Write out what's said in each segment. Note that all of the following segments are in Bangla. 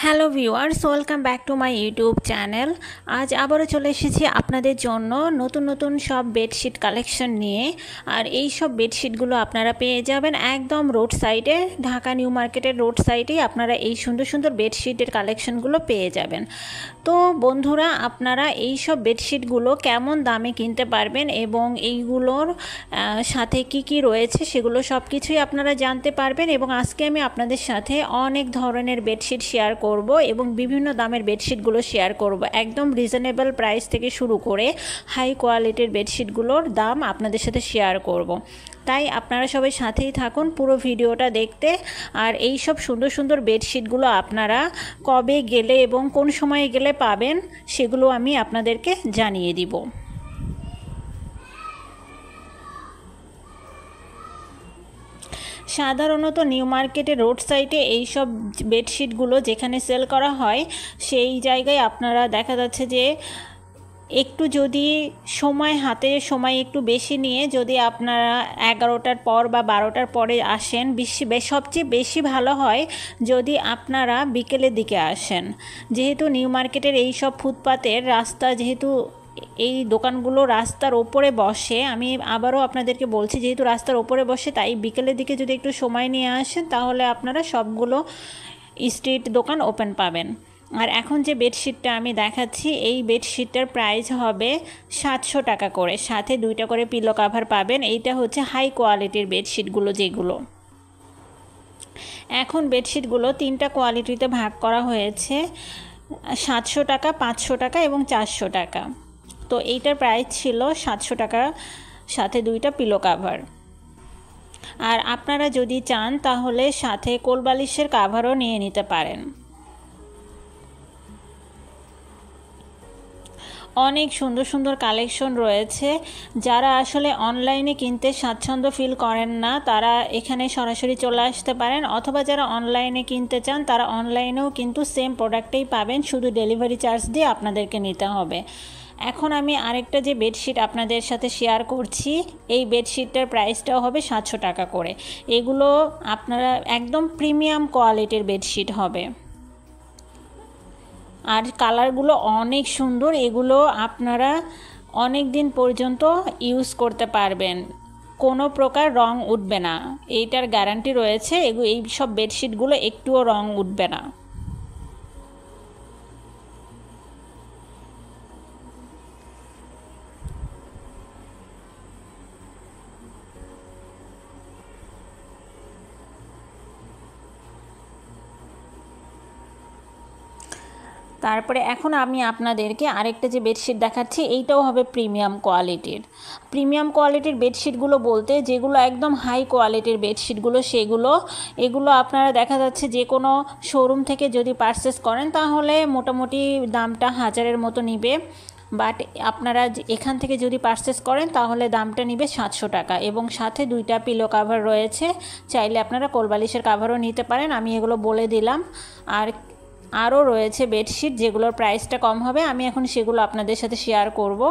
Hello viewers, welcome back to my YouTube channel. আজ আবারও চলে এসেছি আপনাদের জন্য নতুন নতুন সব বেডশিট কালেকশন নিয়ে। আর এই সব বেডশিটগুলো আপনারা পেয়ে যাবেন একদম রোড সাইডে, ঢাকা নিউ মার্কেটের রোড সাইডেই আপনারা এই সুন্দর সুন্দর বেডশিটের কালেকশনগুলো পেয়ে যাবেন। তো বন্ধুরা, আপনারা এই সব বেডশিটগুলো কেমন দামে কিনতে পারবেন এবং এইগুলোর সাথে কি কি রয়েছে সেগুলো সব কিছুই আপনারা জানতে পারবেন। এবং আজকে আমি আপনাদের সাথে অনেক ধরনের বেডশিট শেয়ার করব এবং বিভিন্ন দামের বেডশিটগুলো শেয়ার করব। একদম রিজনেবল প্রাইস থেকে শুরু করে হাই কোয়ালিটির বেডশিটগুলোর দাম আপনাদের সাথে শেয়ার করব। তাই আপনারা সবাই সাথেই থাকুন পুরো ভিডিওটা দেখতে। আর এই সব সুন্দর সুন্দর বেডশিটগুলো আপনারা কবে গেলে এবং কোন সময়ে গেলে পাবেন সেগুলো আমি আপনাদেরকে জানিয়ে দিব। সাধারণত নিউ মার্কেটে রোড সাইডে এই সব বেডশিটগুলো যেখানে সেল করা হয় সেই জায়গায় আপনারা দেখা যাচ্ছে যে একটু যদি সময় একটু বেশি নিয়ে যদি আপনারা 11টার পর বা 12টার পরে আসেন, সবচেয়ে বেশি ভালো হয় যদি আপনারা বিকেলের দিকে আসেন। যেহেতু নিউ মার্কেটের এই সব ফুটপাতের রাস্তা, যেহেতু এই দোকানগুলো রাস্তার ওপরে বসে, আমি আবারও আপনাদেরকে বলছি যেহেতু রাস্তার ওপরে বসে, তাই বিকেলের দিকে যদি একটু সময় নিয়ে আসেন তাহলে আপনারা সবগুলো স্ট্রিট দোকান ওপেন পাবেন। আর এখন যে বেডশিটটা আমি দেখাচ্ছি এই বেডশিটটার প্রাইস হবে 700 টাকা করে, সাথে 2টা করে পিলো কাভার পাবেন। এইটা হচ্ছে হাই কোয়ালিটির বেডশিটগুলো যেগুলো। এখন বেডশিটগুলো 3টা কোয়ালিটিতে ভাগ করা হয়েছে, 700 টাকা, 500 টাকা এবং 400 টাকা। তো এইটার প্রাইস ছিল 700 টাকা, সাথে 2টা পিলো কাভার। আর আপনারা যদি চান তাহলে সাথে কোলবালিশের কাভারও নিয়ে নিতে পারেন। অনেক সুন্দর সুন্দর কালেকশন রয়েছে। যারা আসলে অনলাইনে কিনতে স্বাচ্ছন্দ্য ফিল করেন না তারা এখানে সরাসরি চলে আসতে পারেন, অথবা যারা অনলাইনে কিনতে চান তারা অনলাইনেও কিন্তু সেম প্রোডাক্টেই পাবেন, শুধু ডেলিভারি চার্জ দিয়ে আপনাদেরকে নিতে হবে। এখন আমি আরেকটা যে বেডশিট আপনাদের সাথে শেয়ার করছি, এই বেডশিটটার প্রাইসটাও হবে 700 টাকা করে। এগুলো আপনারা একদম প্রিমিয়াম কোয়ালিটির বেডশিট হবে। আর কালারগুলো অনেক সুন্দর, এগুলো আপনারা অনেক দিন পর্যন্ত ইউজ করতে পারবেন, কোনো প্রকার রং উঠবে না, এইটার গ্যারান্টি রয়েছে। এই সব বেডশিটগুলো একটুও রং উঠবে না। তারপরে এখন আমি আপনাদেরকে আরেকটা যে বেডশিট দেখাচ্ছি, এইটাও হবে প্রিমিয়াম কোয়ালিটির। প্রিমিয়াম কোয়ালিটির বেডশিটগুলো বলতে যেগুলো একদম হাই কোয়ালিটির বেডশিটগুলো সেগুলো, এগুলো আপনারা দেখা যাচ্ছে যে কোনো শোরুম থেকে যদি পারচেস করেন তাহলে মোটামুটি দামটা 1000-এর মতো নিবে। বাট আপনারা এখান থেকে যদি পারচেস করেন তাহলে দামটা নিবে 700 টাকা এবং সাথে 2টা পিলো কাভার রয়েছে। চাইলে আপনারা কোলবালিশের কাভারও নিতে পারেন, আমি এগুলো বলে দিলাম। আর আরও রয়েছে বেডশিট যেগুলোর প্রাইসটা কম হবে, আমি এখন সেগুলো আপনাদের সাথে শেয়ার করব।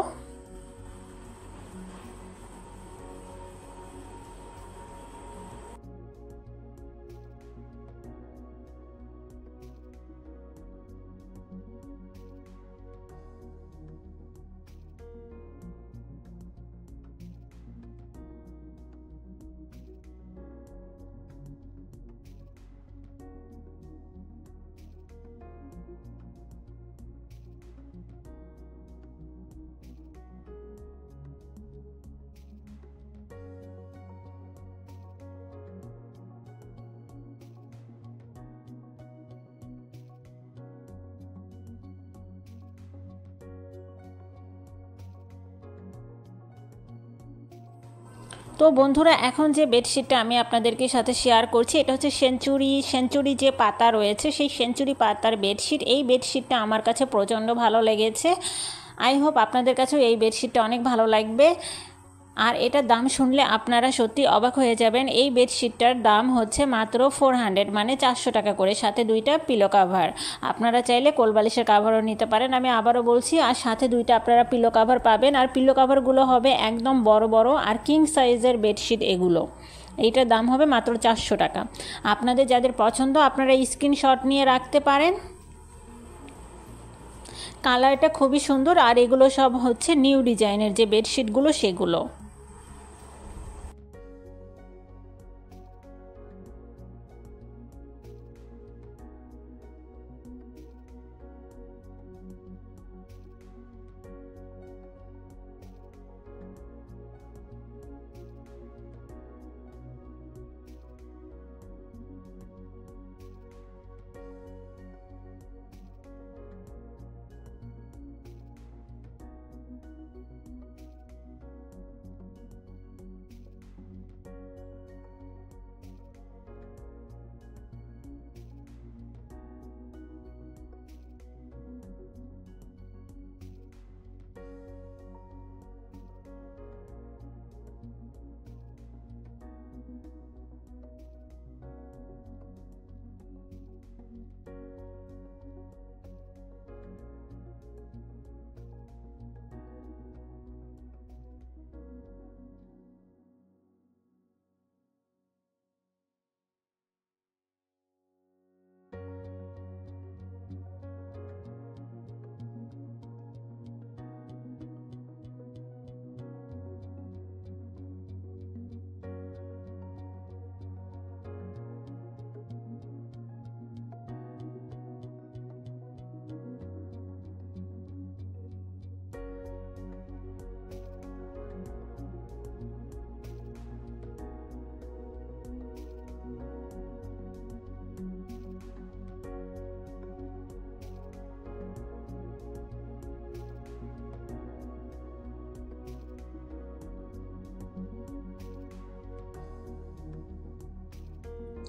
তো বন্ধুরা, এখন যে বেডশিটটা আমি আপনাদেরকে সাথে শেয়ার করছি এটা হচ্ছে সেঞ্চুরি যে পাতা রয়েছে সেই সেঞ্চুরি পাতার বেডশিট। এই বেডশিটটা আমার কাছে প্রচণ্ড ভালো লেগেছে। আই হোপ আপনাদের কাছেও এই বেডশিটটা অনেক ভালো লাগবে। আর এটার দাম শুনলে আপনারা সত্যি অবাক হয়ে যাবেন। এই বেডশিটটার দাম হচ্ছে মাত্র 400, মানে 400 টাকা করে, সাথে 2টা পিলো কাভার। আপনারা চাইলে কোলবালিশের কাভারও নিতে পারেন, আমি আবারও বলছি। আর সাথে 2টা আপনারা পিলো কাভার পাবেন। আর পিলো কাভারগুলো হবে একদম বড় বড় আর কিং সাইজের বেডশিট এগুলো। এইটার দাম হবে মাত্র 400 টাকা। আপনাদের যাদের পছন্দ আপনারা স্ক্রিনশট নিয়ে রাখতে পারেন। কালারটা খুবই সুন্দর। আর এগুলো সব হচ্ছে নিউ ডিজাইনের যে বেডশিটগুলো সেগুলো।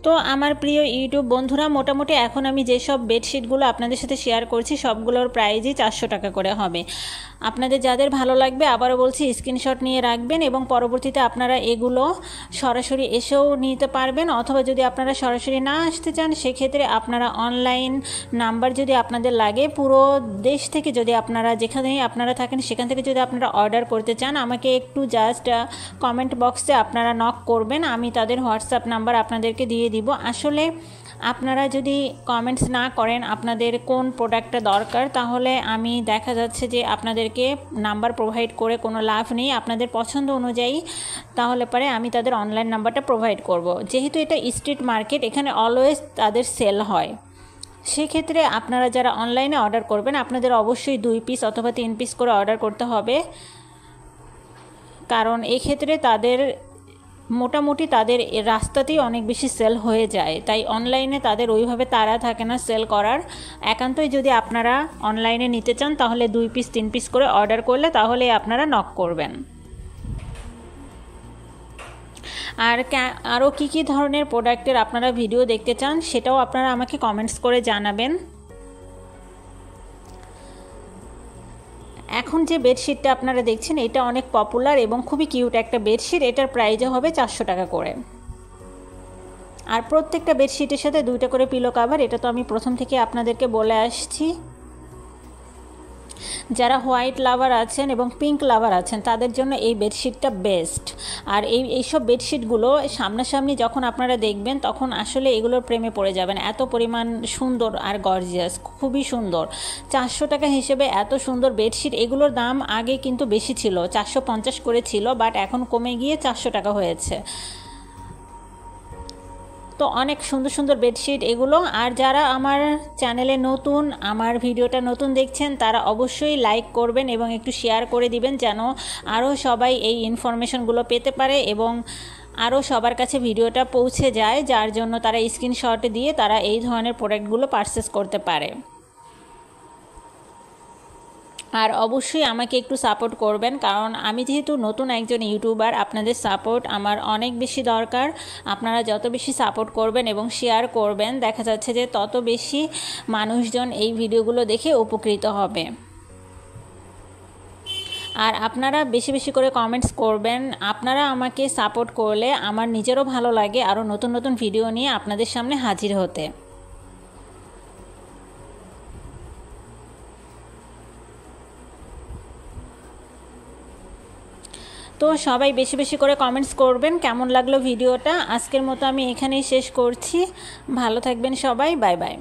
তো আমার প্রিয় ইউটিউব বন্ধুরা, মোটামুটি এখন আমি যেসব বেডশিটগুলো আপনাদের সাথে শেয়ার করছি সবগুলোর প্রাইজই 400 টাকা করে হবে। আপনাদের যাদের ভালো লাগবে আবারও বলছি স্ক্রিনশট নিয়ে রাখবেন এবং পরবর্তীতে আপনারা এগুলো সরাসরি এসেও নিতে পারবেন, অথবা যদি আপনারা সরাসরি না আসতে চান সেক্ষেত্রে আপনারা অনলাইন নাম্বার যদি আপনাদের লাগে, পুরো দেশ থেকে যদি আপনারা যেখানেই আপনারা থাকেন সেখান থেকে যদি আপনারা অর্ডার করতে চান, আমাকে একটু জাস্ট কমেন্ট বক্সে আপনারা নক করবেন, আমি তাদের হোয়াটসঅ্যাপ নাম্বার আপনাদেরকে দিয়ে দিব। আসলে আপনারা যদি কমেন্টস না করেন আপনাদের কোন প্রোডাক্টটা দরকার, তাহলে আমি দেখা যাচ্ছে যে আপনাদেরকে নাম্বার প্রোভাইড করে কোনো লাভ নেই। আপনাদের পছন্দ অনুযায়ী তাহলে পরে আমি তাদের অনলাইন নাম্বারটা প্রোভাইড করব। যেহেতু এটা স্ট্রিট মার্কেট, এখানে অলওয়েজ তাদের সেল হয়, সেক্ষেত্রে আপনারা যারা অনলাইনে অর্ডার করবেন আপনাদের অবশ্যই 2 পিস অথবা 3 পিস করে অর্ডার করতে হবে, কারণ এক্ষেত্রে তাদের মোটামুটি তাদের রাস্তাতেই অনেক বেশি সেল হয়ে যায়, তাই অনলাইনে তাদের ওইভাবে তাড়া থাকে না সেল করার। একান্তই যদি আপনারা অনলাইনে নিতে চান তাহলে 2 পিস 3 পিস করে অর্ডার করলে তাহলে আপনারা নক করবেন। আর আরও কী ধরনের প্রোডাক্টের আপনারা ভিডিও দেখতে চান সেটাও আপনারা আমাকে কমেন্টস করে জানাবেন। এখন যে বেডশিটটা আপনারা দেখছেন এটা অনেক পপুলার এবং খুবই কিউট একটা বেডশিট, এটার প্রাইসও হবে 400 টাকা করে। আর প্রত্যেকটা বেডশিটের সাথে 2টা করে পিলো কভার, এটা তো আমি প্রথম থেকে আপনাদেরকে বলে আসছি। যারা হোয়াইট লাভার আছেন এবং পিঙ্ক লাভার আছেন তাদের জন্য এই বেডশিটটা বেস্ট। আর এইসব বেডশিটগুলো সামনাসামনি যখন আপনারা দেখবেন তখন আসলে এগুলোর প্রেমে পড়ে যাবেন, এত পরিমাণ সুন্দর আর গর্জিয়াস, খুবই সুন্দর। 400 টাকা হিসেবে এত সুন্দর বেডশিট, এগুলোর দাম আগে কিন্তু বেশি ছিল, 450 করে ছিল, বাট এখন কমে গিয়ে 400 টাকা হয়েছে। তো অনেক সুন্দর সুন্দর বেডশিট এগুলো। আর যারা আমার চ্যানেলে নতুন, আমার ভিডিওটা নতুন দেখছেন তারা অবশ্যই লাইক করবেন এবং একটু শেয়ার করে দিবেন, যেন আরও সবাই এই ইনফরমেশনগুলো পেতে পারে এবং আরও সবার কাছে ভিডিওটা পৌঁছে যায়, যার জন্য তারা স্ক্রিনশট দিয়ে তারা এই ধরনের প্রোডাক্টগুলো পারচেস করতে পারে। আর অবশ্যই আমাকে একটু সাপোর্ট করবেন, কারণ আমি যেহেতু নতুন একজন ইউটিউবার, আপনাদের সাপোর্ট আমার অনেক বেশি দরকার। আপনারা যত বেশি সাপোর্ট করবেন এবং শেয়ার করবেন দেখা যাচ্ছে যে তত বেশি মানুষজন এই ভিডিওগুলো দেখে উপকৃত হবে। আর আপনারা বেশি বেশি করে কমেন্টস করবেন, আপনারা আমাকে সাপোর্ট করলে আমার নিজেরও ভালো লাগে আরও নতুন নতুন ভিডিও নিয়ে আপনাদের সামনে হাজির হতে। তো সবাই বেশি বেশি করে কমেন্টস করবেন কেমন লাগলো ভিডিওটা। আজকের মতো আমি এখানেই শেষ করছি। ভালো থাকবেন সবাই, বাই বাই।